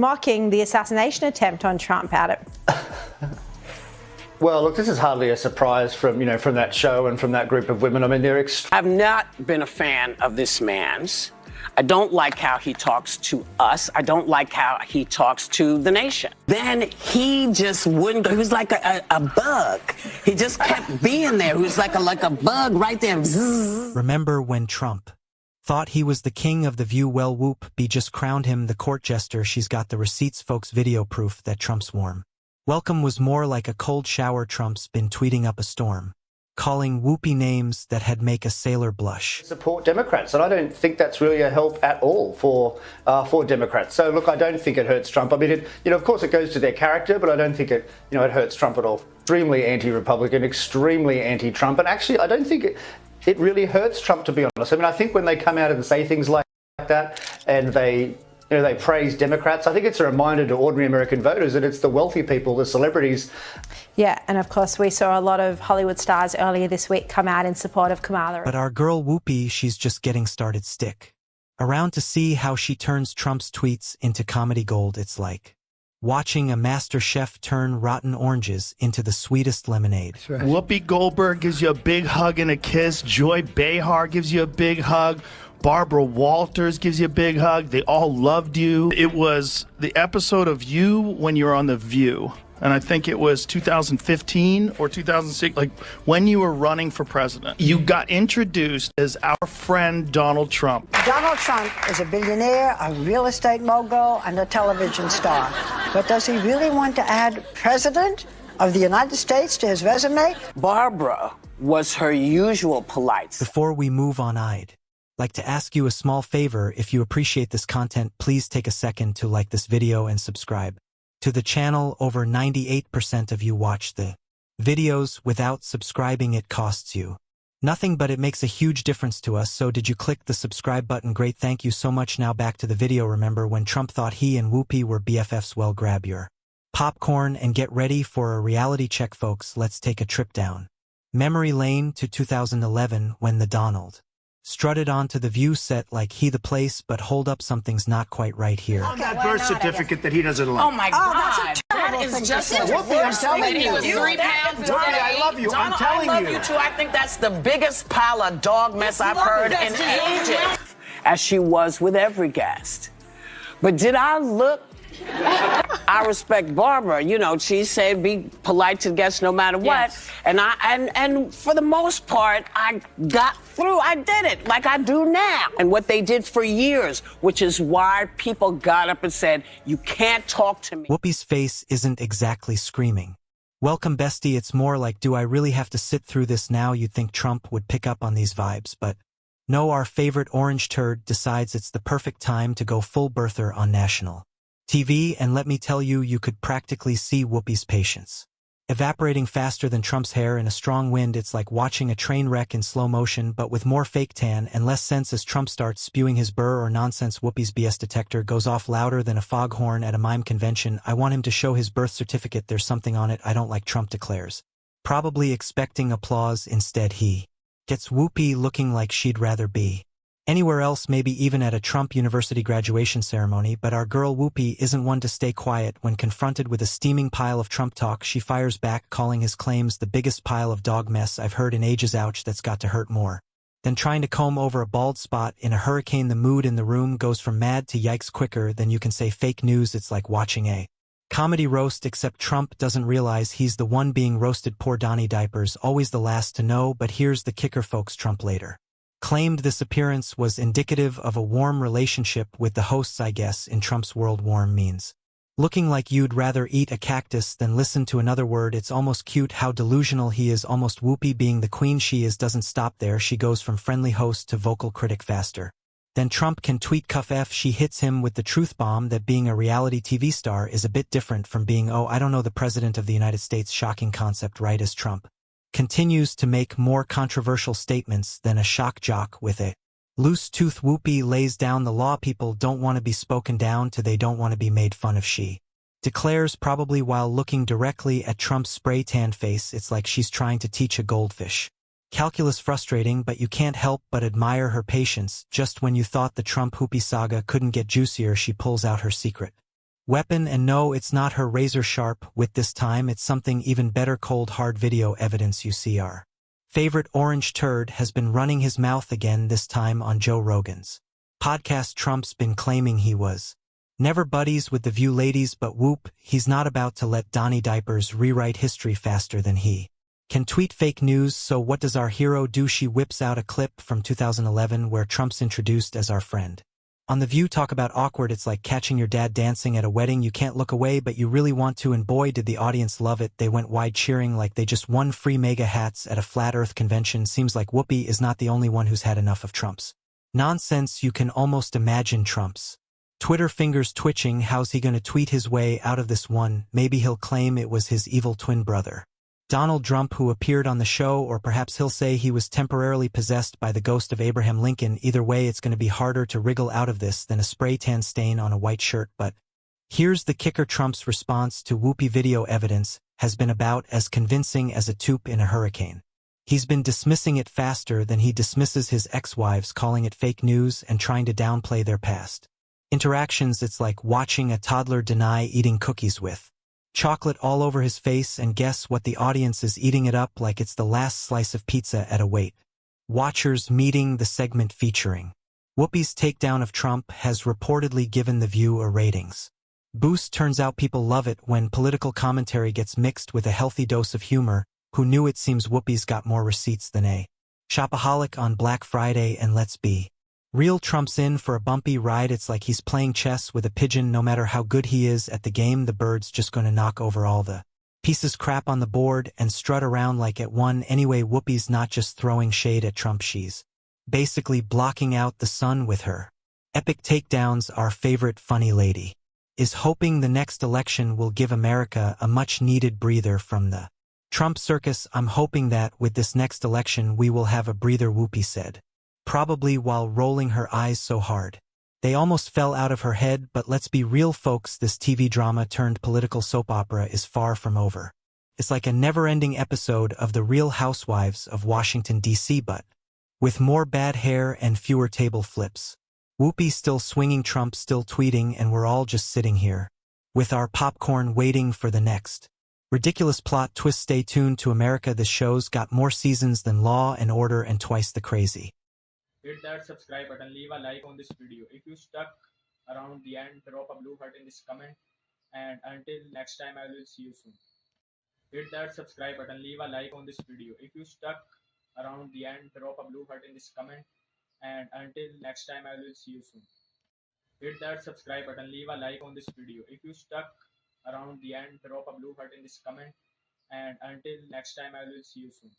mocking the assassination attempt on Trump at it. Well, look, this is hardly a surprise from that show and from that group of women. I mean, they're I've not been a fan of this man's. I don't like how he talks to us. I don't like how he talks to the nation. Then he just wouldn't go. He was like a bug. He just kept being there. He was like a bug right there. Zzz. Remember when Trump thought he was the king of the view? Well, Whoopi just crowned him the court jester. She's got the receipts, folks, video proof that Trump's warm welcome was more like a cold shower. Trump's been tweeting up a storm, calling Whoopi names that had make a sailor blush. Support Democrats, and I don't think that's really a help at all for Democrats. So look, I don't think it hurts Trump. I mean, of course it goes to their character, but I don't think it hurts Trump at all. Extremely anti-Republican, extremely anti-Trump, and actually I don't think it really hurts Trump, to be honest. I mean, I think when they come out and say things like that and they praise Democrats, I think it's a reminder to ordinary American voters that it's the wealthy people, the celebrities. Yeah, and of course we saw a lot of Hollywood stars earlier this week come out in support of Kamala. But our girl Whoopi, she's just getting started. Stick around to see how she turns Trump's tweets into comedy gold. It's like watching a master chef turn rotten oranges into the sweetest lemonade. Right. Whoopi Goldberg gives you a big hug and a kiss. Joy Behar gives you a big hug. Barbara Walters gives you a big hug. They all loved you. It was the episode of you when you were on The View. And I think it was 2015 or 2006, like when you were running for president. You got introduced as our friend Donald Trump. Donald Trump is a billionaire, a real estate mogul, and a television star. But does he really want to add president of the United States to his resume? Barbara was her usual polite. Before we move on, I'd like to ask you a small favor. If you appreciate this content, please take a second to like this video and subscribe to the channel. Over 98% of you watch the videos without subscribing. It costs you nothing, but it makes a huge difference to us. So did you click the subscribe button? Great, thank you so much. Now back to the video. Remember when Trump thought he and Whoopi were BFFs? Well, grab your popcorn and get ready for a reality check, folks. Let's take a trip down memory lane to 2011 when the Donald strutted onto the View set like he the place. But hold up, something's not quite right here. On that birth certificate that he doesn't like. Oh my God, that is just Whoopi, I'm telling you. He was 3 pounds. Whoopi, I love you. I'm telling you. I love you too. I think that's the biggest pile of dog mess I've heard in ages. As she was with every guest. But did I look? I respect Barbara. She said be polite to guests no matter what. Yes. And for the most part, I got through. I did it like I do now. And what they did for years, which is why people got up and said, you can't talk to me. Whoopi's face isn't exactly screaming, welcome, bestie. It's more like, do I really have to sit through this now? You'd think Trump would pick up on these vibes, but no, our favorite orange turd decides it's the perfect time to go full birther on national TV, and let me tell you, you could practically see Whoopi's patience evaporating faster than Trump's hair in a strong wind. It's like watching a train wreck in slow motion, but with more fake tan and less sense. As Trump starts spewing his burr or nonsense, Whoopi's BS detector goes off louder than a foghorn at a mime convention. I want him to show his birth certificate. There's something on it I don't like, Trump declares, probably expecting applause. Instead, he gets Whoopi looking like she'd rather be anywhere else, maybe even at a Trump University graduation ceremony. But our girl Whoopi isn't one to stay quiet. When confronted with a steaming pile of Trump talk, she fires back, calling his claims the biggest pile of dog mess I've heard in ages. Ouch, that's got to hurt more than trying to comb over a bald spot in a hurricane. The mood in the room goes from mad to yikes quicker than you can say fake news. It's like watching a comedy roast, except Trump doesn't realize he's the one being roasted. Poor Donnie Diapers, always the last to know. But here's the kicker, folks. Trump later claimed this appearance was indicative of a warm relationship with the hosts. I guess in Trump's world, warm means looking like you'd rather eat a cactus than listen to another word. It's almost cute how delusional he is. Almost Whoopi being the queen she is doesn't stop there. She goes from friendly host to vocal critic faster then Trump can tweet. Cuff F, she hits him with the truth bomb that being a reality TV star is a bit different from being, oh, I don't know, the president of the United States. Shocking concept, right? As Trump continues to make more controversial statements than a shock jock with a loose tooth, Whoopi lays down the law. People don't want to be spoken down to, they don't want to be made fun of, she declares, probably while looking directly at Trump's spray tan face. It's like she's trying to teach a goldfish calculus. Frustrating, but you can't help but admire her patience. Just when you thought the Trump Whoopi saga couldn't get juicier, she pulls out her secret weapon, and no, it's not her razor-sharp wit this time, it's something even better. Cold hard video evidence. You see, our favorite orange turd has been running his mouth again, this time on Joe Rogan's podcast. Trump's been claiming he was never buddies with the View ladies, but whoop, he's not about to let Donnie Diapers rewrite history faster than he can tweet fake news. So what does our hero do? She whips out a clip from 2011 where Trump's introduced as our friend. On The View, talk about awkward, it's like catching your dad dancing at a wedding. You can't look away, but you really want to, and boy did the audience love it. They went wide cheering like they just won free mega hats at a flat earth convention. Seems like Whoopi is not the only one who's had enough of Trump's nonsense. You can almost imagine Trump's Twitter fingers twitching. How's he gonna tweet his way out of this one? Maybe he'll claim it was his evil twin brother, Donald Trump, who appeared on the show, or perhaps he'll say he was temporarily possessed by the ghost of Abraham Lincoln. Either way, it's going to be harder to wriggle out of this than a spray tan stain on a white shirt. But here's the kicker. Trump's response to Whoopi video evidence has been about as convincing as a tube in a hurricane. He's been dismissing it faster than he dismisses his ex-wives, calling it fake news and trying to downplay their past interactions. It's like watching a toddler deny eating cookies with chocolate all over his face, and guess what? The audience is eating it up like it's the last slice of pizza at a Weight Watchers meeting. The segment featuring Whoopi's takedown of Trump has reportedly given The View a ratings boost. Turns out people love it when political commentary gets mixed with a healthy dose of humor. Who knew? It seems Whoopi's got more receipts than a shopaholic on Black Friday, and let's be real, Trump's in for a bumpy ride. It's like he's playing chess with a pigeon. No matter how good he is at the game, the bird's just gonna knock over all the pieces, crap on the board, and strut around like it won. Anyway, Whoopi's not just throwing shade at Trump, she's basically blocking out the sun with her epic takedowns. Our favorite funny lady is hoping the next election will give America a much-needed breather from the Trump circus. I'm hoping that with this next election we will have a breather, Whoopi said, probably while rolling her eyes so hard they almost fell out of her head. But let's be real, folks, this TV drama turned political soap opera is far from over. It's like a never-ending episode of The Real Housewives of Washington, D.C., but with more bad hair and fewer table flips. Whoopi still swinging, Trump still tweeting, and we're all just sitting here with our popcorn waiting for the next ridiculous plot twist. Stay tuned to America. This show's got more seasons than Law and Order and twice the crazy. Hit that subscribe button, leave a like on this video. If you stuck around the end, drop a blue heart in this comment. And until next time, I will see you soon. Hit that subscribe button, leave a like on this video. If you stuck around the end, drop a blue heart in this comment. And until next time, I will see you soon. Hit that subscribe button, leave a like on this video. If you stuck around the end, drop a blue heart in this comment. And until next time, I will see you soon.